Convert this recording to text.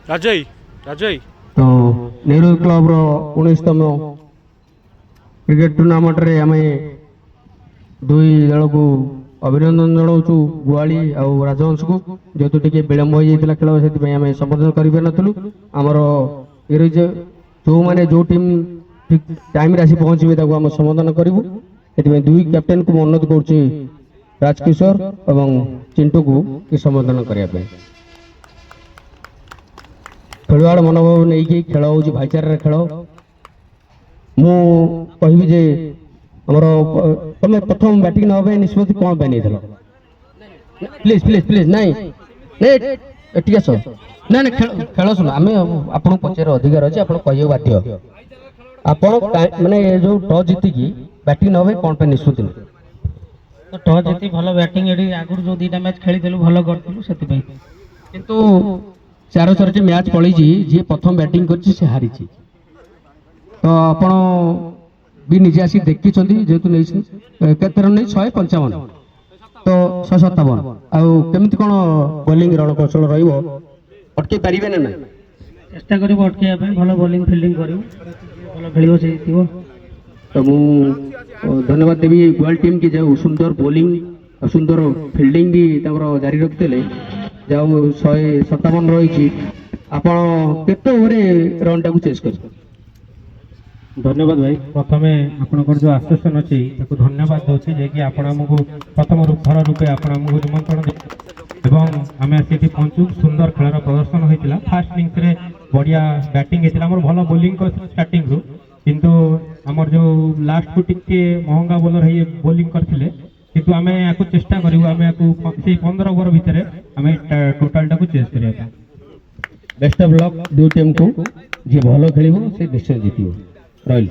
राजय राजय तो नेहरू क्लब रो 19तम क्रिकेट टूर्नामेंट रे आमे दुई दल को अभिनंदन जनाऊँ गुआली आउ राजवंश को जेतु टिके विलंब हो जाइतिला खेल से आम संबोधन करें नथुलु आमर ये जो मैंने जो टीम ठीक टाइम रे आसी पहुँचे आम संबोधन करूँ से दुई कैप्टेन को अनुरोध करुच्ची राजकिशोर एवं चिंटू को कि संबोधन करने खेलुआड़ मनोभाव नहीं खेल हूँ भाईचार खेल मु कहबी जे आमर तुम प्रथम बैटिंग ना निष्पत्ति कौन पे नहीं प्लीज प्लीज प्लीज नहीं नहीं आस ना ना खेल शुण आम आपको पचार अधिकार अच्छे आप कह बाध्य आप माने जो टॉस जीतिकी बैटिंग ना कौन पे निष्पत्ति तो टॉस जीति भल बैटिंग एडी आगुर जो दुईटा मैच खेलीलु भल करथिलु सेति पई किंतु चार चारोटी मैच पड़ी जी प्रथम बैटिंग कर हारी तो आपण भी निजे आसी देखी जेहेतु नहीं केते रन नहीं 155 तो 157 आमि कौन बोलिंग रणकौशल रटके पारे ना चेष्टा करिवो अटके भल बॉलिंग फील्डिंग करिवो भल खेलिवो से जीतिवो तो मु धन्यवाद देवी गोयल टीम की जो सुंदर बोलिंग और सुंदर फील्डिंग भी जारी रखते जाऊ 157 रही आप रन टाक चेस कर धन्यवाद भाई प्रथम आपंकर जो आश्वासन अच्छी धन्यवाद दूसरी जे आपको प्रथम थर रूपे आपको निमंत्रण एवं आम आसी पहुँचू सुंदर खेल प्रदर्शन होता फास्ट इनिंग्स रे बढ़िया बैटिंग होता भल बोलिंग स्टार्टिंग रू किंतु आमर जो लास्ट को टिके महंगा बोलर है बोलिंग करते किंतु आम या चेष्टा करूँ आम या 15 ओवर भितर आम टोटाल टाक चेस करने बेस्ट ऑफ लक दो टीम को जी भल खेल से निश्चय जीत रही।